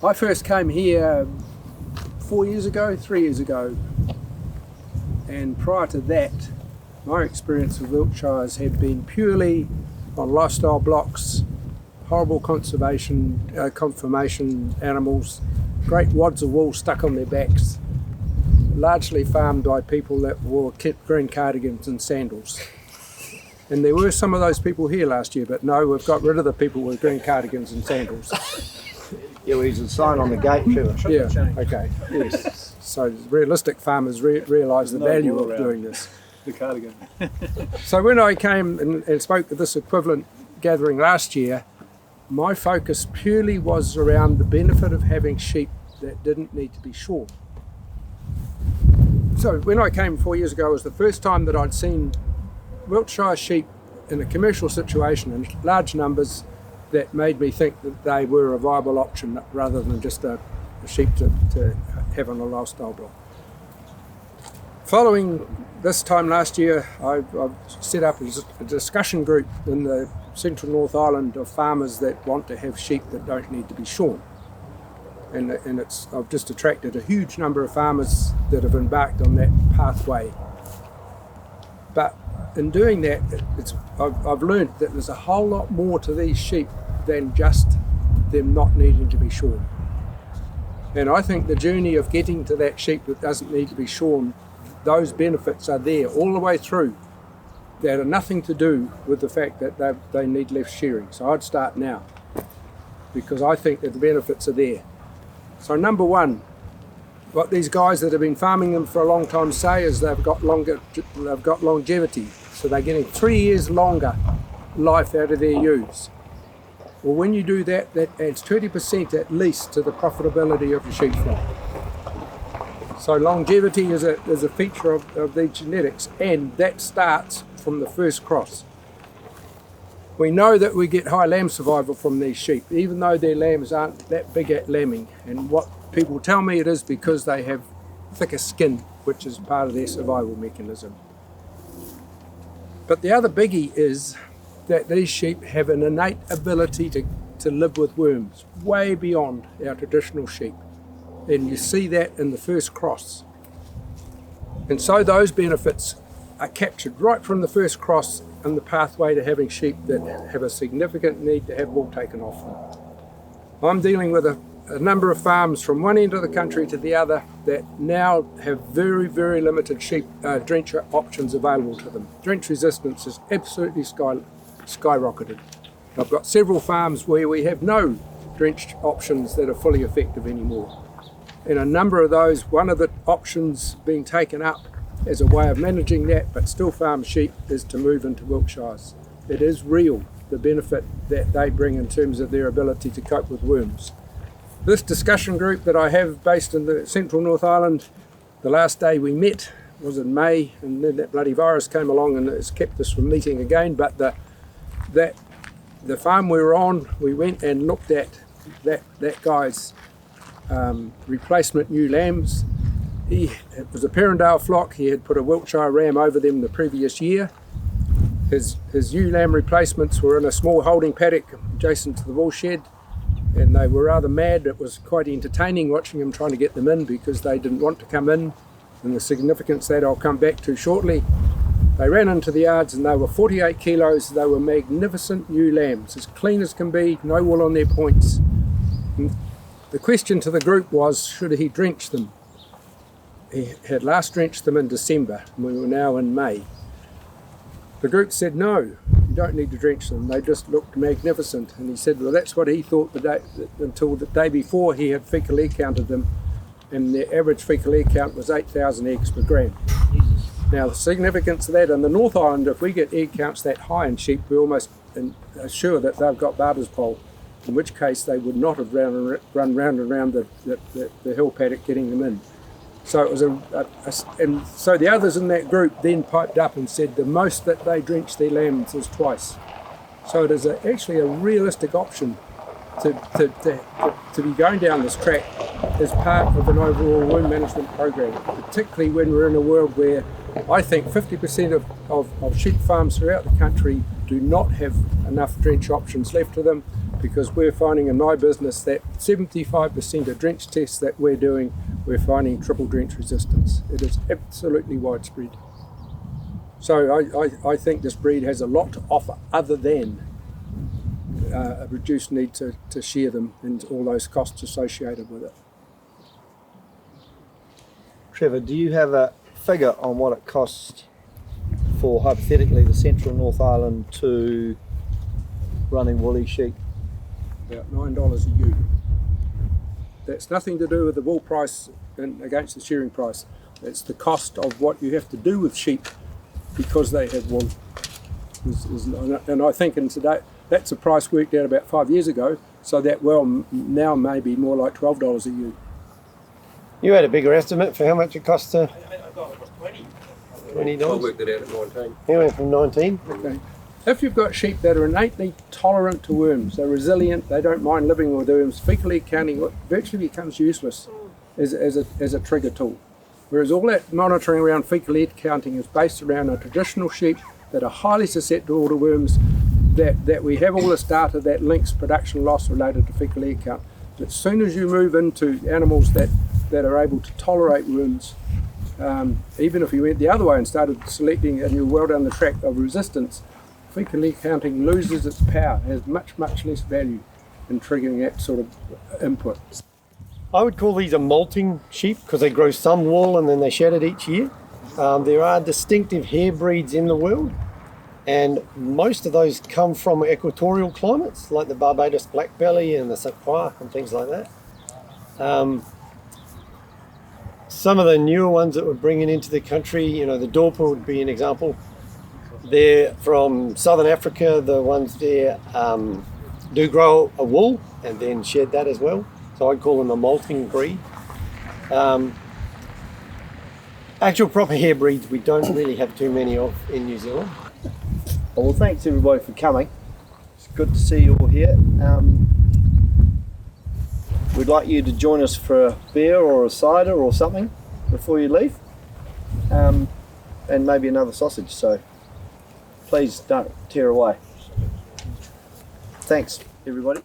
I first came here 3 years ago, and prior to that, my experience of Wiltshires had been purely on lifestyle blocks, horrible conformation animals, great wads of wool stuck on their backs, largely farmed by people that wore green cardigans and sandals. And there were some of those people here last year, but no, we've got rid of the people with green cardigans and sandals. Yeah, well, there's a sign on the gate too. Yeah, okay, yes. So realistic farmers realise the value of doing this. The cardigan. So when I came and spoke at this equivalent gathering last year, my focus purely was around the benefit of having sheep that didn't need to be shorn. So when I came 4 years ago, it was the first time that I'd seen Wiltshire sheep in a commercial situation in large numbers that made me think that they were a viable option rather than just a sheep to have on a lifestyle block. Following this time last year, I've set up a discussion group in the central North Island of farmers that want to have sheep that don't need to be shorn. And I've just attracted a huge number of farmers that have embarked on that pathway. But in doing that, I've learned that there's a whole lot more to these sheep than just them not needing to be shorn. And I think the journey of getting to that sheep that doesn't need to be shorn, those benefits are there all the way through that are nothing to do with the fact that they need less shearing. So I'd start now because I think that the benefits are there. So number one, what these guys that have been farming them for a long time say is they've got longevity. So they're getting 3 years longer life out of their ewes. Well, when you do that, that adds 20% at least to the profitability of your sheep flock. So longevity is a feature of these genetics, and that starts from the first cross. We know that we get high lamb survival from these sheep, even though their lambs aren't that big at lambing. And what people tell me it is because they have thicker skin, which is part of their survival mechanism. But the other biggie is that these sheep have an innate ability to live with worms, way beyond our traditional sheep. And you see that in the first cross. And so those benefits are captured right from the first cross in the pathway to having sheep that have a significant need to have wool taken off them. I'm dealing with a number of farms from one end of the country to the other that now have very, very limited sheep drench options available to them. Drench resistance is absolutely skyrocketed. I've got several farms where we have no drenched options that are fully effective anymore. In a number of those, one of the options being taken up as a way of managing that, but still farm sheep, is to move into Wiltshires. It is real, the benefit that they bring in terms of their ability to cope with worms. This discussion group that I have based in the central North Island, the last day we met was in May, and then that bloody virus came along and it's kept us from meeting again. But the farm we were on, we went and looked at that guy's replacement new lambs. It was a Perrindale flock. He had put a Wiltshire ram over them the previous year. His ewe lamb replacements were in a small holding paddock adjacent to the wool shed, and they were rather mad. It was quite entertaining watching him trying to get them in because they didn't want to come in, and the significance that I'll come back to shortly. They ran into the yards and they were 48 kilos. They were magnificent ewe lambs, as clean as can be, no wool on their points. And the question to the group was, should he drench them? He had last drenched them in December, and we were now in May. The group said, no, you don't need to drench them. They just looked magnificent. And he said, well, that's what he thought until the day before he had fecal air counted them, and their average fecal air count was 8,000 eggs per gram. Now, the significance of that in the North Island, if we get egg counts that high in sheep, we're almost sure that they've got barber's pole, in which case they would not have run round and round the hill paddock getting them in. So it was and so the others in that group then piped up and said the most that they drench their lambs is twice. So it is actually a realistic option to be going down this track as part of an overall wound management program, particularly when we're in a world where I think 50% of sheep farms throughout the country do not have enough drench options left to them, because we're finding in my business that 75% of drench tests that we're doing, we're finding triple drench resistance. It is absolutely widespread. So I think this breed has a lot to offer other than a reduced need to shear them and all those costs associated with it. Trevor, do you have a figure on what it costs for, hypothetically, the central North Island to running woolly sheep? About $9 a ewe. That's nothing to do with the wool price against the shearing price. It's the cost of what you have to do with sheep because they have wool. And I think in today, that's a price worked out about 5 years ago, so that now may be more like $12 a ewe. You had a bigger estimate for how much it costs to... $20? I worked it out at 19. You went from 19? Okay. If you've got sheep that are innately tolerant to worms, they're resilient, they don't mind living with worms, fecal egg counting virtually becomes useless as a trigger tool. Whereas all that monitoring around fecal egg counting is based around a traditional sheep that are highly susceptible to worms, that we have all this data that links production loss related to fecal egg count. But as soon as you move into animals that are able to tolerate worms, even if you went the other way and started selecting and you're well down the track of resistance, fecal egg counting loses its power, has much less value in triggering that sort of input. I would call these a molting sheep because they grow some wool and then they shed it each year. There are distinctive hair breeds in the world, and most of those come from equatorial climates like the Barbados black belly and the Sequoia and things like that. Some of the newer ones that we're bringing into the country, the Dorper would be an example. They're from Southern Africa. The ones there do grow a wool and then shed that as well. So I'd call them a molting breed. Actual proper hair breeds we don't really have too many of in New Zealand. Well, thanks everybody for coming. It's good to see you all here. We'd like you to join us for a beer or a cider or something before you leave, and maybe another sausage, so please don't tear away. Thanks everybody.